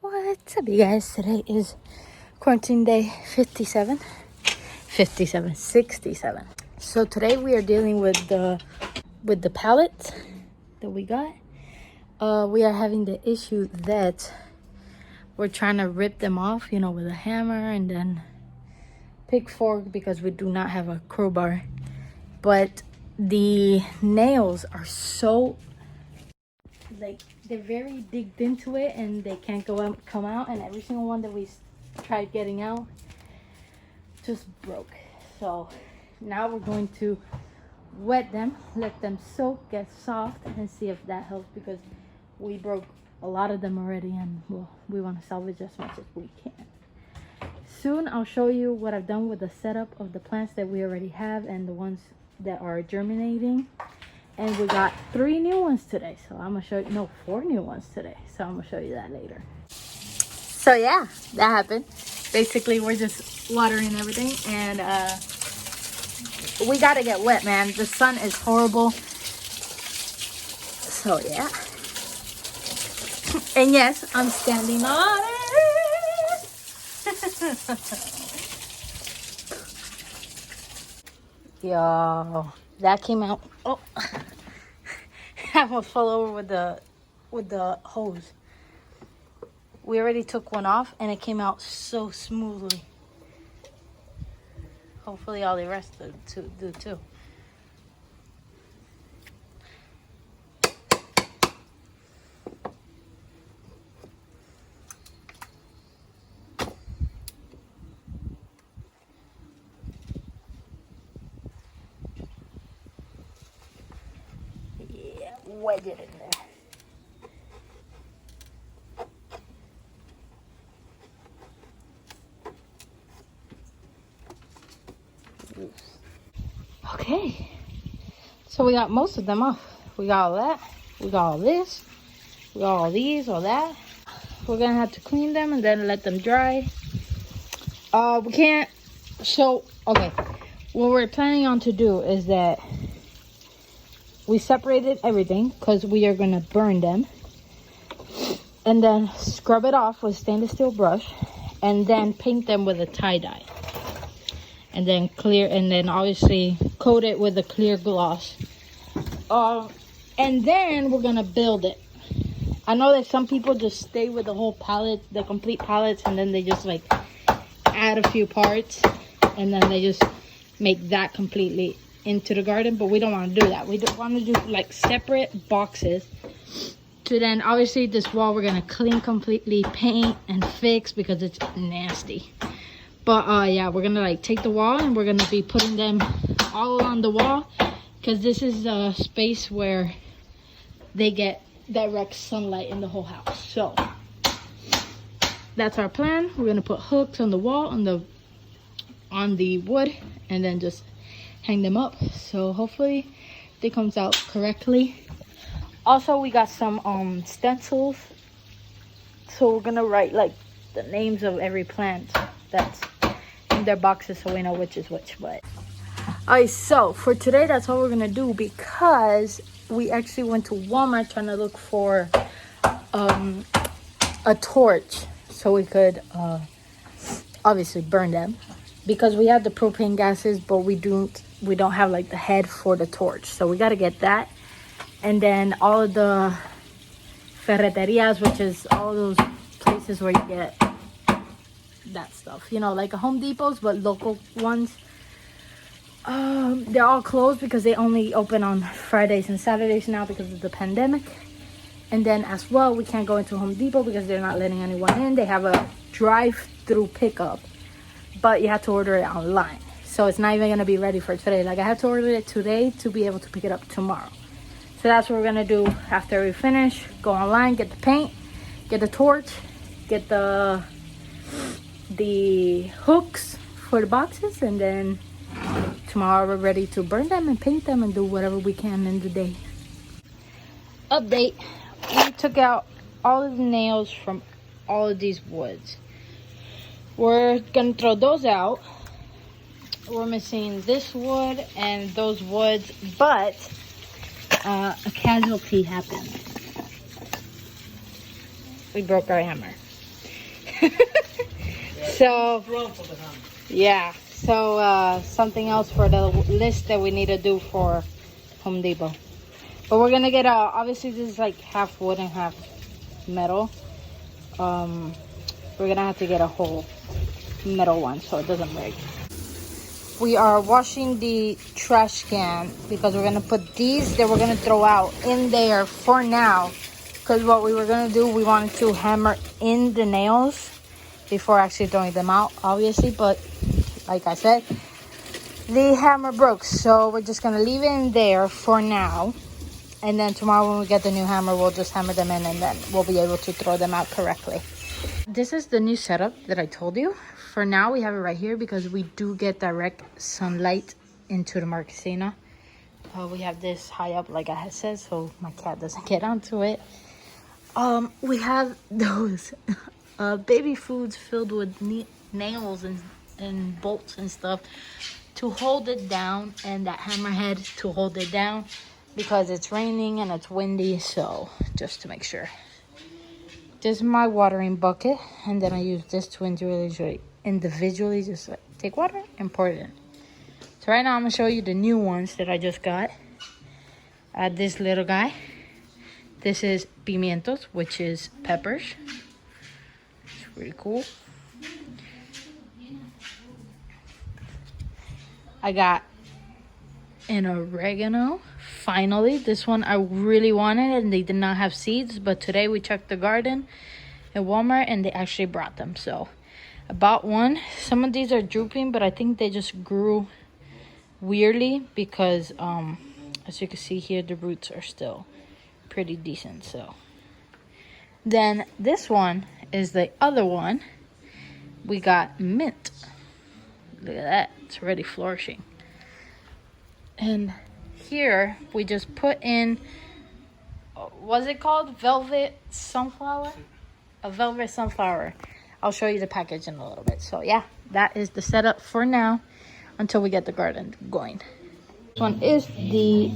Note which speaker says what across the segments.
Speaker 1: What's up, you guys? Today is quarantine day 67. So today we are dealing with the pallets that we got. We are having the issue that we're trying to rip them off, with a hammer and then pick fork because we do not have a crowbar. But the nails are so they're very digged into it and they can't come out, and every single one that we tried getting out just broke. So now we're going to wet them, let them soak, get soft, and see if that helps, because we broke a lot of them already, and well, we want to salvage as much as we can. Soon I'll show you what I've done with the setup of the plants that we already have and the ones that are germinating. And we got 3 new ones today, so I'm gonna show you, no, 4 new ones today, so I'm gonna show you that later. So yeah, that happened. Basically, we're just watering everything, and we gotta get wet, man. The sun is horrible. So yeah. And yes, I'm standing on it. Yo, that came out. Oh, I almost fell over with the hose. We already took one off and it came out so smoothly. Hopefully all the rest do too. Yeah, wedge it in there. Okay, so we got most of them off. We got all that, we got all this, we got all these, all that. We're gonna have to clean them and then let them dry. We can't, so, okay, what we're planning on to do is that we separated everything because we are gonna burn them, and then scrub it off with stainless steel brush, and then paint them with a tie-dye. And then clear, and then obviously coat it with a clear gloss. And then we're gonna build it. I know that some people just stay with the whole pallet, the complete pallets, and then they just like add a few parts, and then they just make that completely into the garden. But we don't want to do that. We don't want to do like separate boxes. So then obviously this wall we're gonna clean completely, paint and fix because it's nasty. But yeah, we're gonna like take the wall and we're gonna be putting them all along the wall, because this is a space where they get direct sunlight in the whole house. So that's our plan. We're gonna put hooks on the wall, on the wood, and then just hang them up. So hopefully they comes out correctly. Also, we got some stencils, so we're gonna write like the names of every plant that's in their boxes, so we know which is which. But alright, so for today that's all we're gonna do, because we actually went to Walmart trying to look for a torch so we could obviously burn them, because we have the propane gases, but we don't have like the head for the torch. So we got to get that. And then all of the ferreterias, which is all those places where you get that stuff, like a Home Depot's, but local ones, they're all closed because they only open on Fridays and Saturdays now because of the pandemic. And then as well, we can't go into Home Depot because they're not letting anyone in. They have a drive-through pickup, but you have to order it online, so it's not even gonna be ready for today. Like, I have to order it today to be able to pick it up tomorrow. So that's what we're gonna do after we finish. Go online, get the paint, get the torch, get the hooks for the boxes, and then tomorrow we're ready to burn them and paint them and do whatever we can in the day. Update: we took out all of the nails from all of these woods. We're gonna throw those out. We're missing this wood and those woods, but a casualty happened. We broke our hammer. So yeah, so something else for the list that we need to do for Home Depot. But we're gonna get obviously this is like half wood and half metal. We're gonna have to get a whole metal one so it doesn't break. We are washing the trash can because we're gonna put these that we're gonna throw out in there for now, because what we were gonna do, we wanted to hammer in the nails before actually throwing them out, obviously, but like I said, the hammer broke, so we're just gonna leave it in there for now, and then tomorrow when we get the new hammer, we'll just hammer them in and then we'll be able to throw them out correctly. This is the new setup that I told you. For now, we have it right here because we do get direct sunlight into the Marquesina. We have this high up, like I had said, so my cat doesn't get onto it. We have those baby foods filled with nails and bolts and stuff to hold it down, and that hammerhead to hold it down because it's raining and it's windy, so just to make sure. This is my watering bucket, and then I use this to individually just like take water and pour it in. So right now I'm gonna show you the new ones that I just got. This little guy. This is pimientos, which is peppers. It's pretty cool. I got an oregano. Finally, this one I really wanted and they did not have seeds, but today we checked the garden at Walmart and they actually brought them, so I bought one. Some of these are drooping, but I think they just grew weirdly because as you can see here, the roots are still pretty decent. So then this one is the other one. We got mint. Look at that, it's already flourishing. And here we just put in, what's it called? Velvet sunflower? A velvet sunflower. I'll show you the package in a little bit. So yeah, that is the setup for now until we get the garden going. This one is the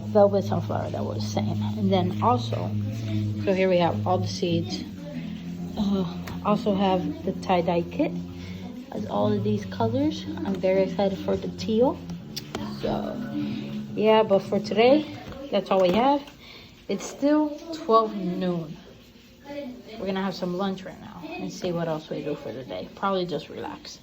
Speaker 1: velvet sunflower that I was saying. And then also, so here we have all the seeds. Also have the tie-dye kit. Has all of these colors. I'm very excited for the teal. So yeah, but for today, that's all we have. It's still 12 noon. We're gonna have some lunch right now and see what else we do for the day. Probably just relax.